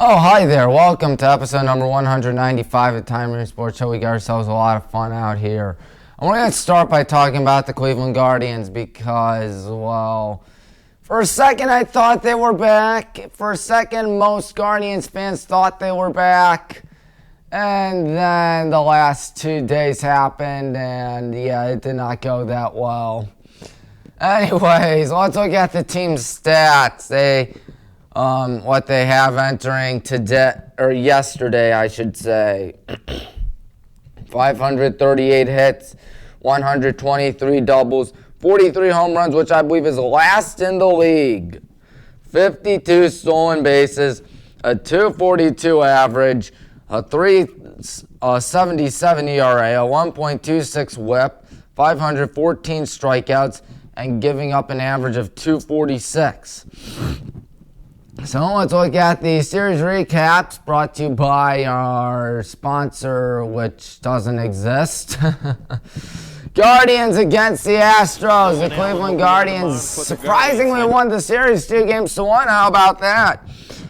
Oh, hi there. Welcome to episode number 195 of the Tommy Maroon Sports Show. We got ourselves a lot of fun out here. I want to start by talking about the Cleveland Guardians because, well, for a second I thought they were back. For a second, most Guardians fans thought they were back. And then the last 2 days happened, and yeah, it did not go that well. Anyways, let's look at the team's stats. What they have entering today, or yesterday, I should say. 538 hits, 123 doubles, 43 home runs, which I believe is last in the league. 52 stolen bases, a 242 average, a 3.77 ERA, a 1.26 WHIP, 514 strikeouts, and giving up an average of 246. So let's look at the series recaps brought to you by our sponsor, which doesn't exist. Guardians against the Astros. The Cleveland Guardians surprisingly won the series 2-1. How about that?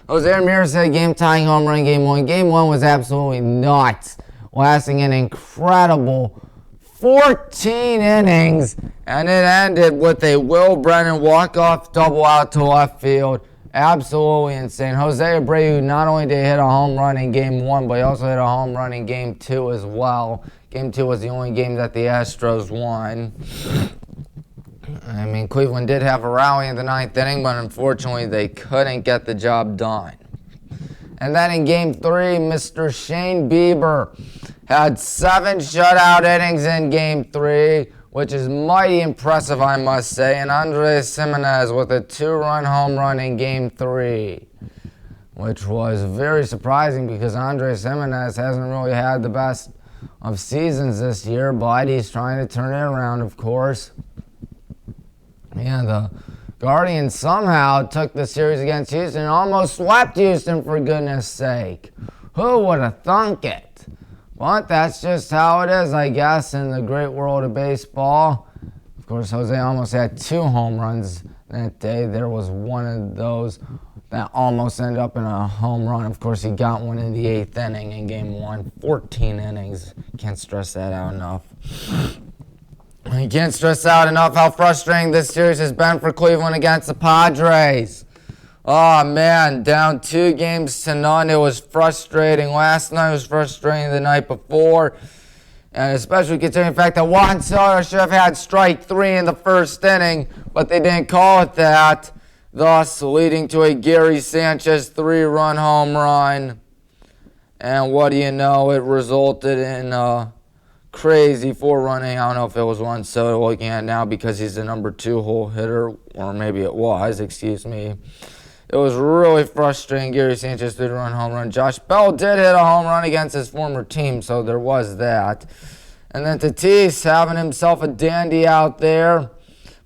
Jose Ramirez had a game-tying home run in Game 1. Game 1 was absolutely nuts, lasting an incredible 14 innings, and it ended with a Will Brennan walk-off double out to left field. Absolutely insane. Jose Abreu not only did he hit a home run in Game 1, but he also hit a home run in Game 2 as well. Game 2 was the only game that the Astros won. I mean, Cleveland did have a rally in the 9th inning, but unfortunately they couldn't get the job done. And then in Game 3, Mr. Shane Bieber had 7 shutout innings in Game 3, which is mighty impressive, I must say. And Andres Gimenez with a 2-run home run in Game 3, which was very surprising because Andres Gimenez hasn't really had the best of seasons this year, but he's trying to turn it around, of course. Yeah, the Guardians somehow took the series against Houston and almost swept Houston, for goodness sake. Who would have thunk it? But that's just how it is, I guess, in the great world of baseball. Of course, Jose almost had 2 home runs that day. There was one of those that almost ended up in a home run. Of course, he got one in the 8th inning in Game 1. 14 innings. Can't stress that out enough. You can't stress out enough how frustrating this series has been for Cleveland against the Padres. Oh, man, down 2-0. It was frustrating. Last night was frustrating the night before. And especially considering the fact that Juan Soto should have had strike 3 in the 1st inning, but they didn't call it that, thus leading to a Gary Sanchez 3-run home run. And what do you know? It resulted in a crazy 4-run inning. I don't know if it was Juan Soto looking at now because he's the number 2 hole hitter, or maybe it was, excuse me. It was really frustrating. Gary Sanchez did run home run. Josh Bell did hit a home run against his former team, so there was that. And then Tatis having himself a dandy out there.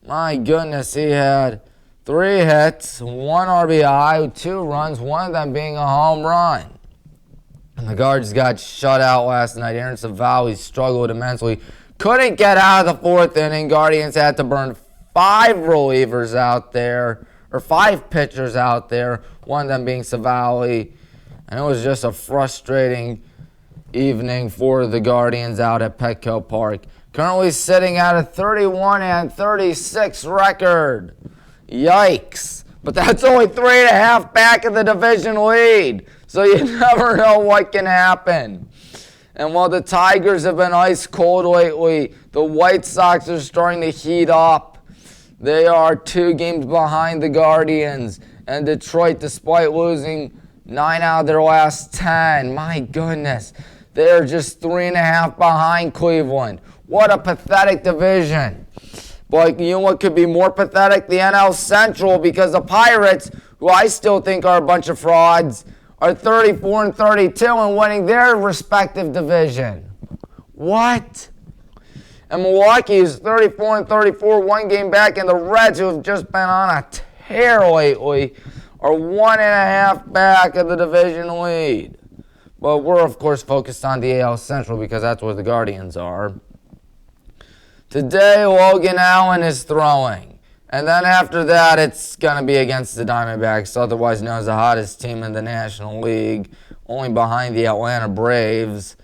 My goodness, he had 3 hits, 1 RBI, 2 runs, one of them being a home run. And the Guards got shut out last night. Aaron Savali struggled immensely. Couldn't get out of the 4th inning. Guardians had to burn 5 relievers out there. Or 5 pitchers out there, one of them being Savali. And it was just a frustrating evening for the Guardians out at Petco Park. Currently sitting at a 31-36 record. Yikes. But that's only 3.5 back of the division lead. So you never know what can happen. And while the Tigers have been ice cold lately, the White Sox are starting to heat up. They are 2 games behind the Guardians. And Detroit, despite losing 9 out of their last 10, my goodness, they're just 3.5 behind Cleveland. What a pathetic division. But you know what could be more pathetic? The NL Central, because the Pirates, who I still think are a bunch of frauds, are 34-32 and winning their respective division. What? And Milwaukee is 34-34, 1 game back, and the Reds, who have just been on a tear lately, are 1.5 back of the division lead. But we're, of course, focused on the AL Central because that's where the Guardians are. Today, Logan Allen is throwing. And then after that, it's going to be against the Diamondbacks, otherwise known as the hottest team in the National League, only behind the Atlanta Braves.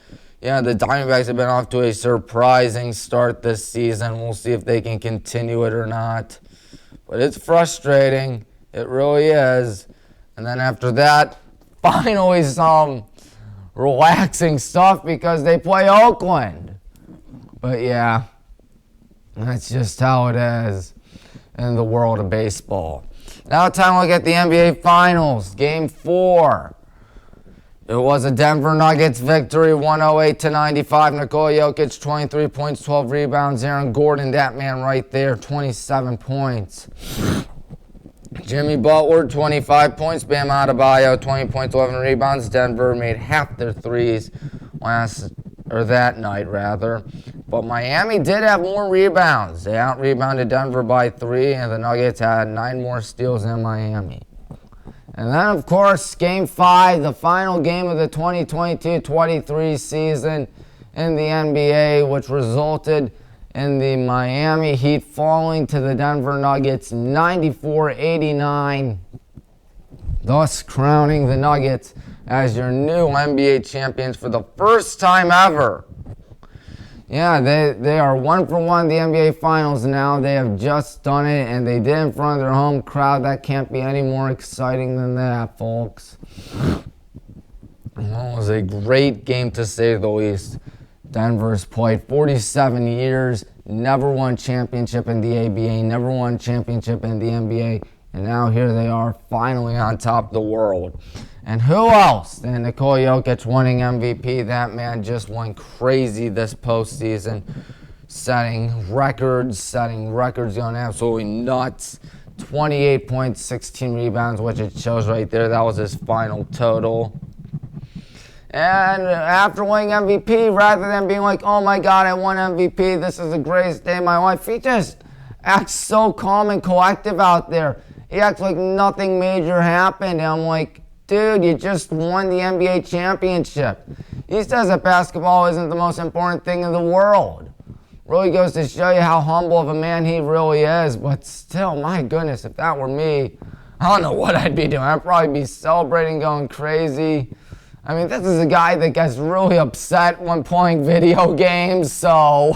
Yeah, the Diamondbacks have been off to a surprising start this season. We'll see if they can continue it or not. But it's frustrating. It really is. And then after that, finally some relaxing stuff because they play Oakland. But yeah, that's just how it is in the world of baseball. Now time to look at the NBA Finals, Game 4. It was a Denver Nuggets victory, 108-95. Nikola Jokic, 23 points, 12 rebounds. Aaron Gordon, that man right there, 27 points. Jimmy Butler, 25 points. Bam Adebayo, 20 points, 11 rebounds. Denver made half their threes that night, rather. But Miami did have more rebounds. They out-rebounded Denver by 3, and the Nuggets had 9 more steals than Miami. And then, of course, Game 5, the final game of the 2022-23 season in the NBA, which resulted in the Miami Heat falling to the Denver Nuggets 94-89, thus crowning the Nuggets as your new NBA champions for the first time ever. Yeah, they are 1-for-1 in the NBA Finals now. They have just done it, and they did it in front of their home crowd. That can't be any more exciting than that, folks. Well, it was a great game, to say the least. Denver's played 47 years, never won championship in the ABA, never won championship in the NBA, and now here they are, finally on top of the world. And who else than Nikola Jokic winning MVP? That man just went crazy this postseason, setting records, going absolutely nuts. 28 points, 16 rebounds, which it shows right there. That was his final total. And after winning MVP, rather than being like, oh my God, I won MVP, this is the greatest day of my life, he just acts so calm and collective out there. He acts like nothing major happened. And I'm like, dude, you just won the NBA championship. He says that basketball isn't the most important thing in the world. Really goes to show you how humble of a man he really is. But still, my goodness, if that were me, I don't know what I'd be doing. I'd probably be celebrating, going crazy. I mean, this is a guy that gets really upset when playing video games, so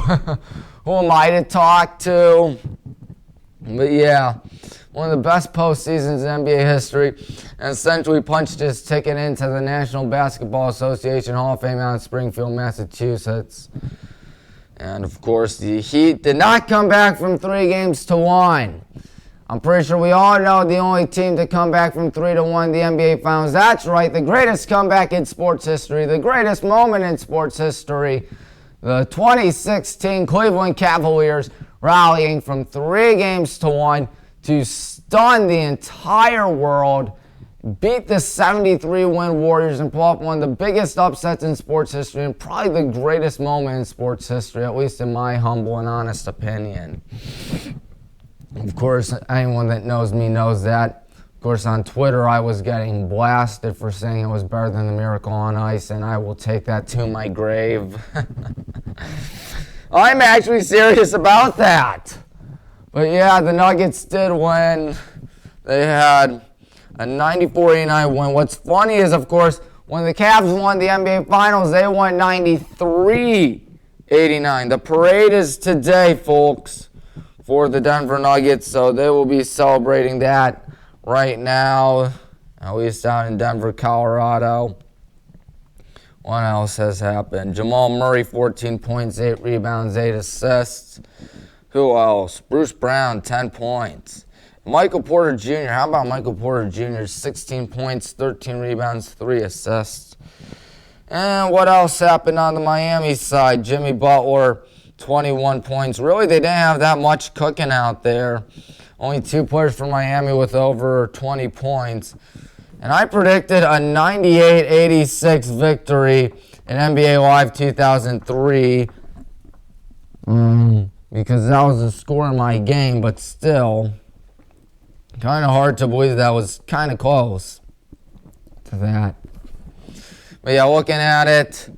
who am I to talk to? But yeah, one of the best postseasons in NBA history, and essentially punched his ticket into the National Basketball Association Hall of Fame out in Springfield, Massachusetts. And of course, the Heat did not come back from 3-1. I'm pretty sure we all know the only team to come back from 3-1 in the NBA Finals. That's right, the greatest comeback in sports history, the greatest moment in sports history. The 2016 Cleveland Cavaliers rallying from 3-1 to stun the entire world, beat the 73-win Warriors, and pull off one of the biggest upsets in sports history and probably the greatest moment in sports history, at least in my humble and honest opinion. Of course, anyone that knows me knows that. Of course, on Twitter, I was getting blasted for saying it was better than the Miracle on Ice, and I will take that to my grave. I'm actually serious about that. But yeah, the Nuggets did win. They had a 94-89 win. What's funny is, of course, when the Cavs won the NBA Finals, they won 93-89. The parade is today, folks, for the Denver Nuggets, so they will be celebrating that right now, at least down in Denver, Colorado. What else has happened? Jamal Murray, 14 points, 8 rebounds, 8 assists. Who else? Bruce Brown, 10 points. Michael Porter Jr., how about Michael Porter Jr., 16 points, 13 rebounds, 3 assists. And what else happened on the Miami side? Jimmy Butler, 21 points. Really, they didn't have that much cooking out there. Only 2 players from Miami with over 20 points. And I predicted a 98-86 victory in NBA Live 2003 because that was the score in my game, but still, kind of hard to believe that was kind of close to that. But yeah, looking at it,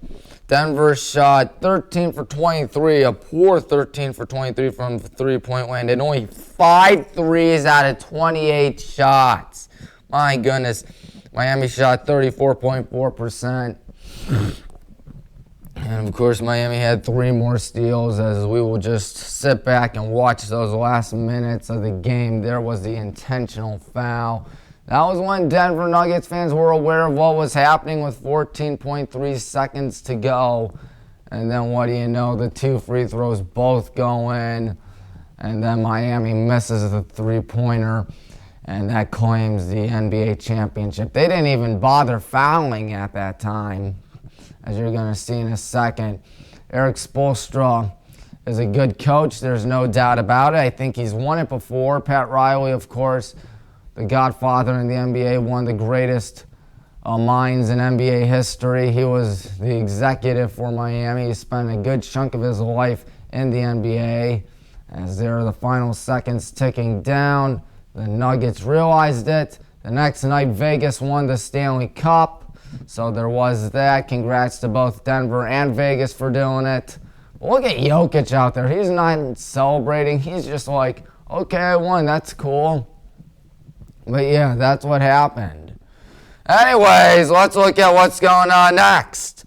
Denver shot 13 for 23, a poor 13 for 23 from three-point land, and only 5 threes out of 28 shots. My goodness. Miami shot 34.4%. And of course, Miami had 3 more steals. As we will just sit back and watch those last minutes of the game. There was the intentional foul. That was when Denver Nuggets fans were aware of what was happening with 14.3 seconds to go. And then what do you know? The 2 free throws both go in. And then Miami misses the three-pointer. And that claims the NBA championship. They didn't even bother fouling at that time, as you're going to see in a second. Eric Spoelstra is a good coach. There's no doubt about it. I think he's won it before. Pat Riley, of course, the godfather in the NBA, one of the greatest minds in NBA history. He was the executive for Miami. He spent a good chunk of his life in the NBA. As there are the final seconds ticking down, the Nuggets realized it. The next night, Vegas won the Stanley Cup. So there was that. Congrats to both Denver and Vegas for doing it. But look at Jokic out there. He's not celebrating. He's just like, okay, I won. That's cool. But yeah, that's what happened. Anyways, let's look at what's going on next.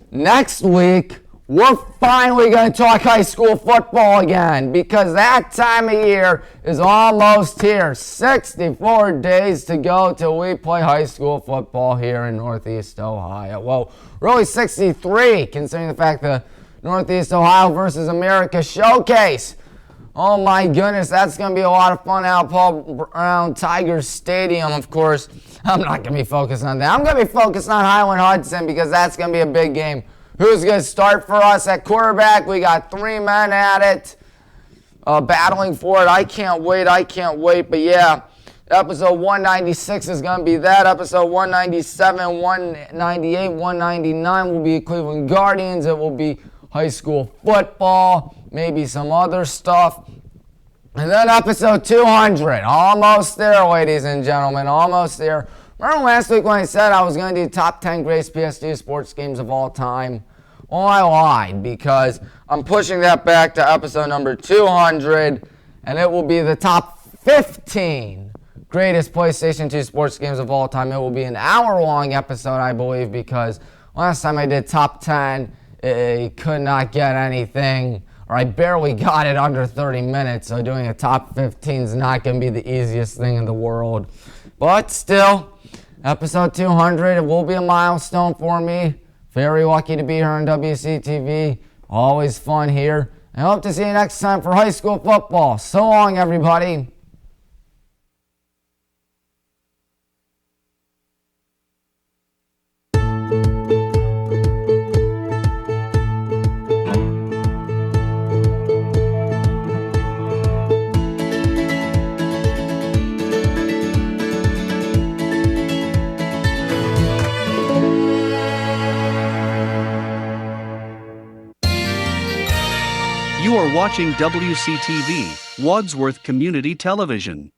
Next week, we're finally going to talk high school football again, because that time of year is almost here. 64 days to go till we play high school football here in Northeast Ohio. Well, really 63, considering the fact the Northeast Ohio versus America Showcase. Oh my goodness, that's going to be a lot of fun out Paul Brown Tigers Stadium, of course. I'm not going to be focused on that. I'm going to be focused on Highland Hudson, because that's going to be a big game. Who's going to start for us at quarterback? We got 3 men at it, battling for it. I can't wait. But yeah, episode 196 is going to be that. Episode 197, 198, 199 will be Cleveland Guardians. It will be high school football, maybe some other stuff. And then episode 200, almost there, ladies and gentlemen, almost there. Remember last week when I said I was going to do top 10 greatest PSD sports games of all time? Well, I lied, because I'm pushing that back to episode number 200, and it will be the top 15 greatest PlayStation 2 sports games of all time. It will be an hour-long episode, I believe, because last time I did top 10, I could not get anything, or I barely got it under 30 minutes, so doing a top 15 is not going to be the easiest thing in the world. But still, episode 200, it will be a milestone for me. Very lucky to be here on WCTV. Always fun here. I hope to see you next time for high school football. So long, everybody. You are watching WCTV, Wadsworth Community Television.